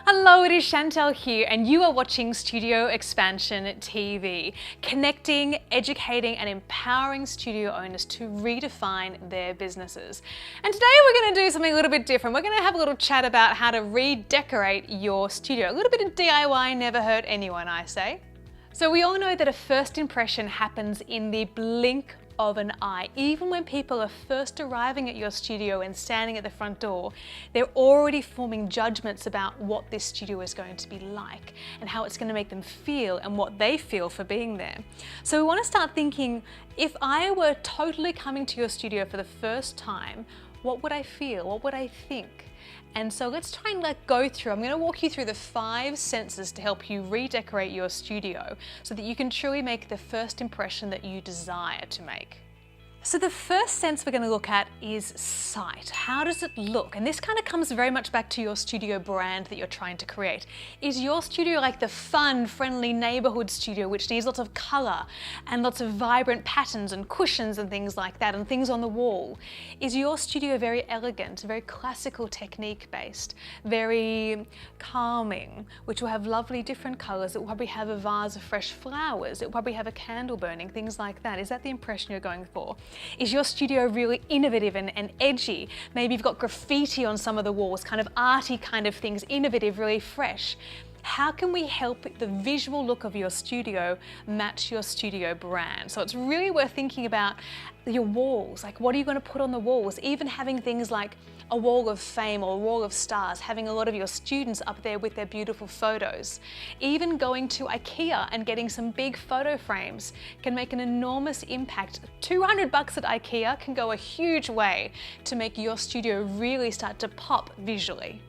Hello, it is Chantel here and you are watching Studio Expansion TV, connecting, educating and empowering studio owners to redefine their businesses. And today we're going to do something a little bit different. We're going to have a little chat about how to redecorate your studio. A little bit of DIY never hurt anyone, I say. So we all know that a first impression happens in the blink of an eye. Even when people are first arriving at your studio and standing at the front door, they're already forming judgments about what this studio is going to be like and how it's going to make them feel and what they feel for being there. So we want to start thinking, if I were totally coming to your studio for the first time, what would I feel? What would I think? And so let's try and go through. I'm going to walk you through the 5 senses to help you redecorate your studio so that you can truly make the first impression that you desire to make. So the first sense we're going to look at is sight. How does it look? And this kind of comes very much back to your studio brand that you're trying to create. Is your studio like the fun, friendly neighborhood studio which needs lots of color and lots of vibrant patterns and cushions and things like that and things on the wall? Is your studio very elegant, very classical technique based, very calming, which will have lovely different colors? It will probably have a vase of fresh flowers. It will probably have a candle burning, things like that. Is that the impression you're going for? Is your studio really innovative and edgy? Maybe you've got graffiti on some of the walls, kind of arty kind of things, innovative, really fresh. How can we help the visual look of your studio match your studio brand? So it's really worth thinking about your walls. Like, what are you going to put on the walls? Even having things like a wall of fame or a wall of stars, having a lot of your students up there with their beautiful photos. Even going to IKEA and getting some big photo frames can make an enormous impact. $200 at IKEA can go a huge way to make your studio really start to pop visually.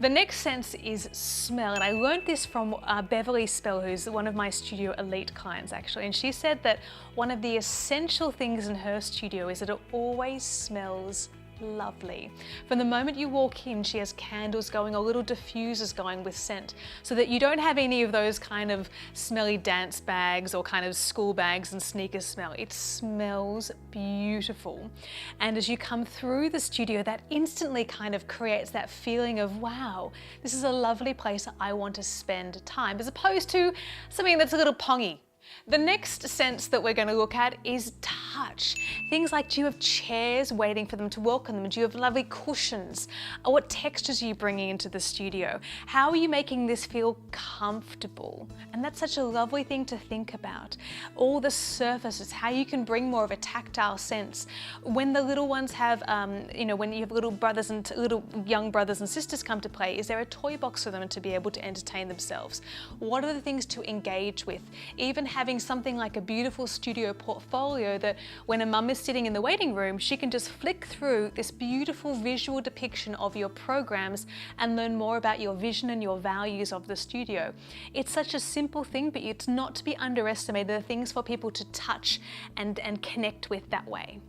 The next sense is smell, and I learned this from Beverly Spell, who's one of my Studio Elite clients actually, and she said that one of the essential things in her studio is that it always smells lovely. From the moment you walk in, she has candles going or little diffusers going with scent so that you don't have any of those kind of smelly dance bags or kind of school bags and sneakers smell. It smells beautiful. And as you come through the studio, that instantly kind of creates that feeling of, wow, this is a lovely place I want to spend time, as opposed to something that's a little pongy. The next sense that we're going to look at is touch. Things like, do you have chairs waiting for them to welcome them? Do you have lovely cushions? Or what textures are you bringing into the studio? How are you making this feel comfortable? And that's such a lovely thing to think about. All the surfaces, how you can bring more of a tactile sense. When the little ones have, when you have little young brothers and sisters come to play, is there a toy box for them to be able to entertain themselves? What are the things to engage with? Even having something like a beautiful studio portfolio that when a mum is sitting in the waiting room, she can just flick through this beautiful visual depiction of your programs and learn more about your vision and your values of the studio. It's such a simple thing, but it's not to be underestimated. There are things for people to touch and connect with that way.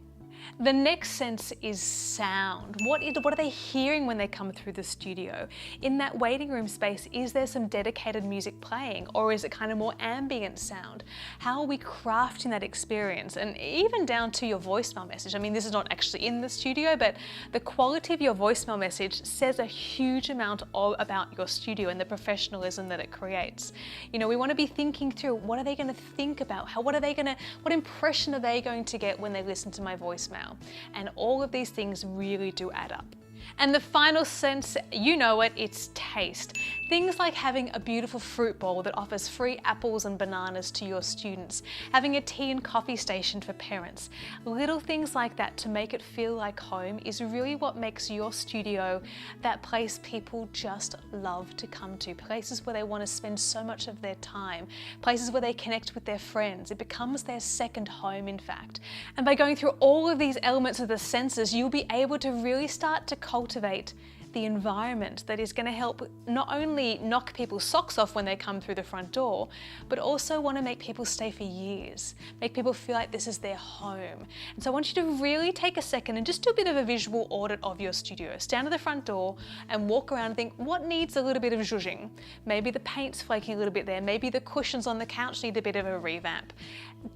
The next sense is sound. What are they hearing when they come through the studio? In that waiting room space, is there some dedicated music playing, or is it kind of more ambient sound? How are we crafting that experience? And even down to your voicemail message. I mean, this is not actually in the studio, but the quality of your voicemail message says a huge amount about your studio and the professionalism that it creates. You know, we want to be thinking through, what are they going to think about? What impression are they going to get when they listen to my voicemail? And all of these things really do add up. And the final sense, you know it, it's taste. Things like having a beautiful fruit bowl that offers free apples and bananas to your students, having a tea and coffee station for parents. Little things like that to make it feel like home is really what makes your studio that place people just love to come to, places where they want to spend so much of their time, places where they connect with their friends. It becomes their second home, in fact. And by going through all of these elements of the senses, you'll be able to really start to cultivate the environment that is going to help not only knock people's socks off when they come through the front door, but also want to make people stay for years, make people feel like this is their home. And so I want you to really take a second and just do a bit of a visual audit of your studio. Stand at the front door and walk around and think, what needs a little bit of zhuzhing? Maybe the paint's flaking a little bit there, maybe the cushions on the couch need a bit of a revamp.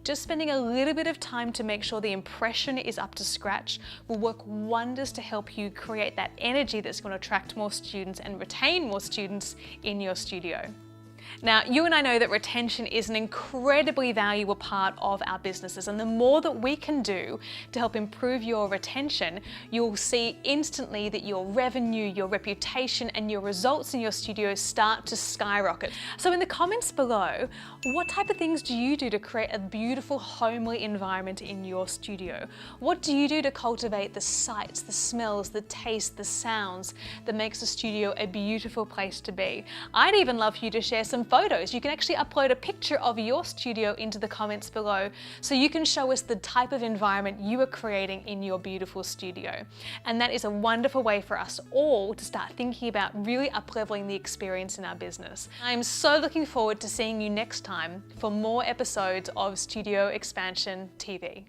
Just spending a little bit of time to make sure the impression is up to scratch will work wonders to help you create that energy that's going want to attract more students and retain more students in your studio. Now, you and I know that retention is an incredibly valuable part of our businesses, and the more that we can do to help improve your retention, you'll see instantly that your revenue, your reputation, and your results in your studio start to skyrocket. So in the comments below, what type of things do you do to create a beautiful, homely environment in your studio? What do you do to cultivate the sights, the smells, the taste, the sounds that makes a studio a beautiful place to be? I'd even love for you to share some photos. You can actually upload a picture of your studio into the comments below so you can show us the type of environment you are creating in your beautiful studio. And that is a wonderful way for us all to start thinking about really up-leveling the experience in our business. I'm so looking forward to seeing you next time for more episodes of Studio Expansion TV.